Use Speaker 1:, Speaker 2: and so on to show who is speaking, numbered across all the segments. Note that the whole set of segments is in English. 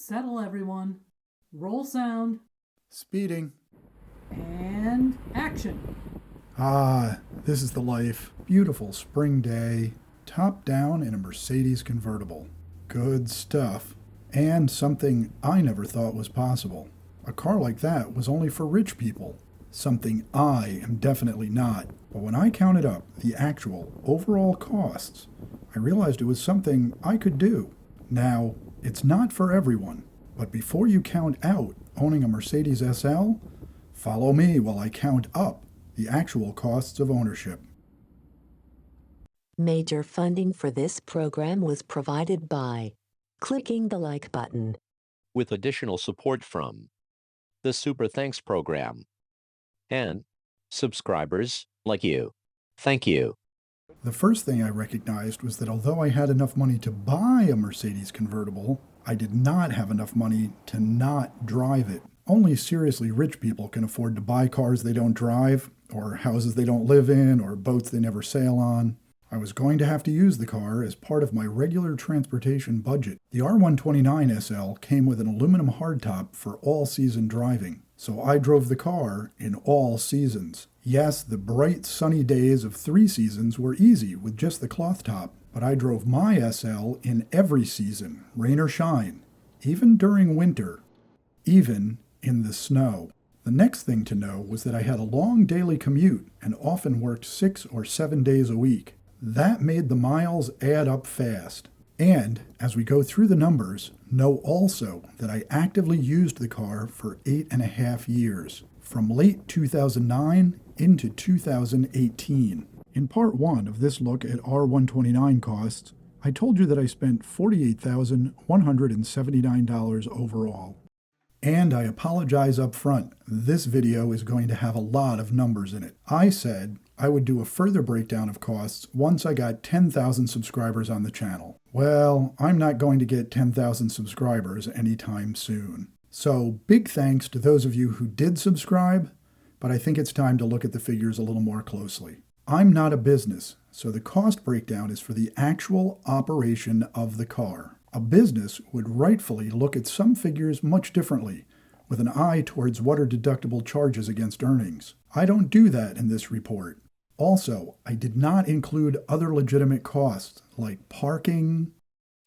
Speaker 1: Settle everyone. Roll sound.
Speaker 2: Speeding.
Speaker 1: And action.
Speaker 2: Ah, this is the life. Beautiful spring day. Top down in a Mercedes convertible. Good stuff. And something I never thought was possible. A car like that was only for rich people. Something I am definitely not. But when I counted up the actual overall costs, I realized it was something I could do. Now, it's not for everyone, but before you count out owning a Mercedes SL, follow me while I count up the actual costs of ownership.
Speaker 3: Major funding for this program was provided by clicking the like button,
Speaker 4: with additional support from the Super Thanks Program and subscribers like you. Thank you.
Speaker 2: The first thing I recognized was that although I had enough money to buy a Mercedes convertible, I did not have enough money to not drive it. Only seriously rich people can afford to buy cars they don't drive, or houses they don't live in, or boats they never sail on. I was going to have to use the car as part of my regular transportation budget. The R129 SL came with an aluminum hardtop for all-season driving, so I drove the car in all seasons. Yes, the bright sunny days of 3 seasons were easy with just the cloth top, but I drove my SL in every season, rain or shine, even during winter, even in the snow. The next thing to know was that I had a long daily commute and often worked 6 or 7 days a week. That made the miles add up fast. And as we go through the numbers, know also that I actively used the car for 8.5 years, from late 2009 into 2018. In part 1 of this look at R129 costs, I told you that I spent $48,179 overall. And I apologize up front, this video is going to have a lot of numbers in it. I said I would do a further breakdown of costs once I got 10,000 subscribers on the channel. Well, I'm not going to get 10,000 subscribers anytime soon. So big thanks to those of you who did subscribe, but I think it's time to look at the figures a little more closely. I'm not a business, so the cost breakdown is for the actual operation of the car. A business would rightfully look at some figures much differently, with an eye towards what are deductible charges against earnings. I don't do that in this report. Also, I did not include other legitimate costs like parking,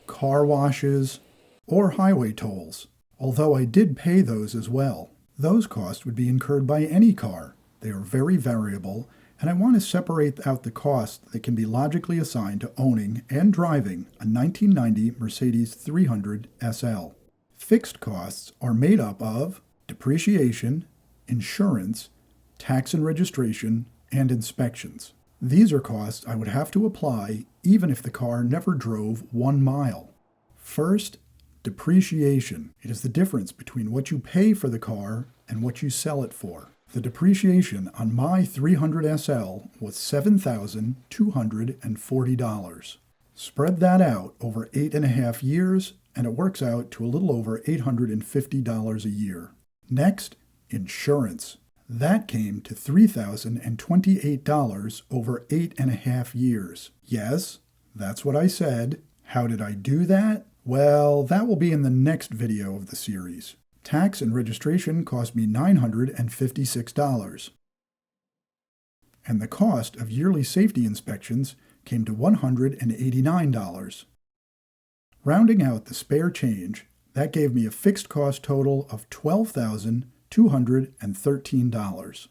Speaker 2: car washes, or highway tolls, although I did pay those as well. Those costs would be incurred by any car. They are very variable, and I want to separate out the costs that can be logically assigned to owning and driving a 1990 Mercedes 300 SL. Fixed costs are made up of depreciation, insurance, tax and registration, and inspections. These are costs I would have to apply even if the car never drove 1 mile. First, depreciation. It is the difference between what you pay for the car and what you sell it for. The depreciation on my 300 SL was $7,240. Spread that out over 8.5 years, and it works out to a little over $850 a year. Next, insurance. That came to $3,028 over 8.5 years. Yes, that's what I said. How did I do that? Well, that will be in the next video of the series. Tax and registration cost me $956. And the cost of yearly safety inspections came to $189. Rounding out the spare change, that gave me a fixed cost total of $12,213.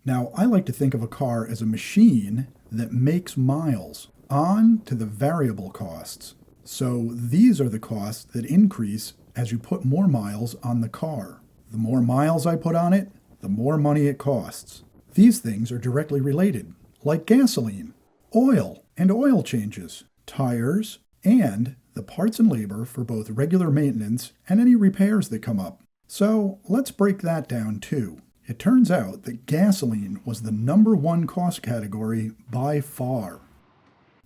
Speaker 2: Now, I like to think of a car as a machine that makes miles. On to the variable costs. So these are the costs that increase as you put more miles on the car. The more miles I put on it, the more money it costs. These things are directly related, like gasoline, oil, and oil changes, tires, and the parts and labor for both regular maintenance and any repairs that come up. So let's break that down too. It turns out that gasoline was the #1 cost category by far.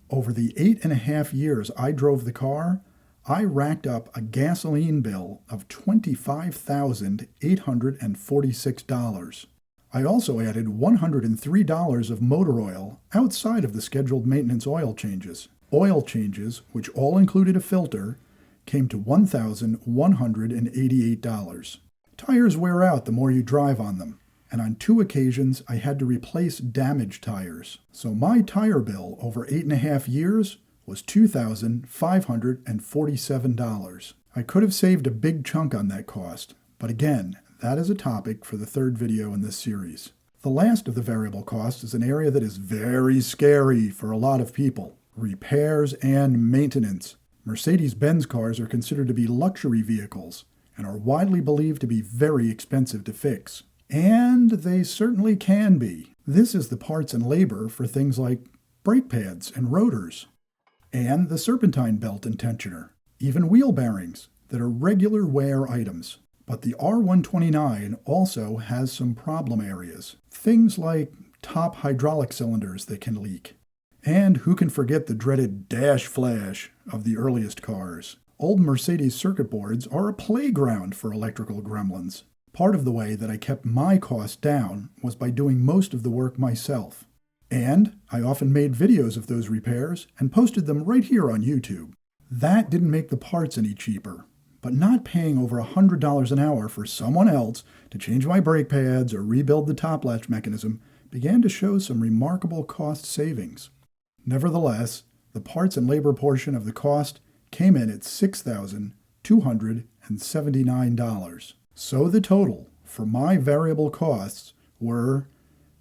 Speaker 2: Over the 8.5 years I drove the car, I racked up a gasoline bill of $25,846. I also added $103 of motor oil outside of the scheduled maintenance oil changes. Oil changes, which all included a filter, came to $1,188. Tires wear out the more you drive on them, and on 2 occasions I had to replace damaged tires. So my tire bill over 8.5 years was $2,547. I could have saved a big chunk on that cost, but again, that is a topic for the 3rd video in this series. The last of the variable costs is an area that is very scary for a lot of people: repairs and maintenance. Mercedes-Benz cars are considered to be luxury vehicles and are widely believed to be very expensive to fix. And they certainly can be. This is the parts and labor for things like brake pads and rotors, and the serpentine belt and tensioner, even wheel bearings that are regular wear items. But the R129 also has some problem areas. Things like top hydraulic cylinders that can leak. And who can forget the dreaded dash flash of the earliest cars? Old Mercedes circuit boards are a playground for electrical gremlins. Part of the way that I kept my costs down was by doing most of the work myself. And I often made videos of those repairs and posted them right here on YouTube. That didn't make the parts any cheaper. But not paying over $100 an hour for someone else to change my brake pads or rebuild the top latch mechanism began to show some remarkable cost savings. Nevertheless, the parts and labor portion of the cost came in at $6,279. So the total for my variable costs were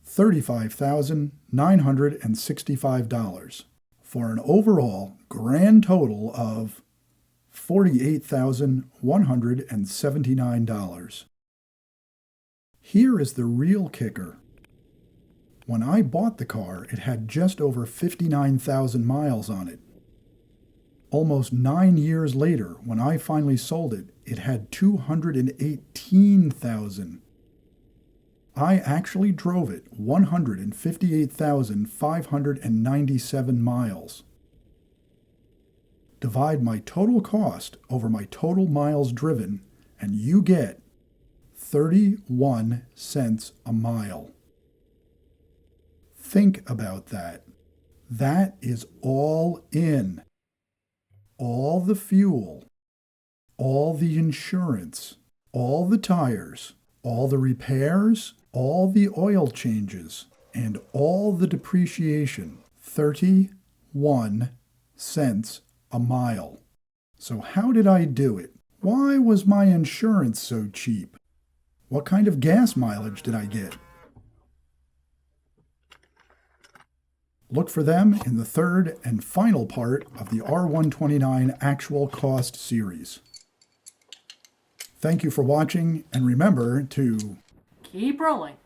Speaker 2: $35,965 for an overall grand total of $48,179. Here is the real kicker. When I bought the car, it had just over 59,000 miles on it. Almost 9 years later, when I finally sold it, it had 218,000. I actually drove it 158,597 miles. Divide my total cost over my total miles driven, and you get 31 cents a mile. Think about that. That is all in. All the fuel, all the insurance, all the tires, all the repairs, all the oil changes, and all the depreciation. 31 cents a mile. So how did I do it? Why was my insurance so cheap? What kind of gas mileage did I get? Look for them in the 3rd and final part of the R129 Actual Cost series. Thank you for watching, and remember to
Speaker 1: Keep rolling.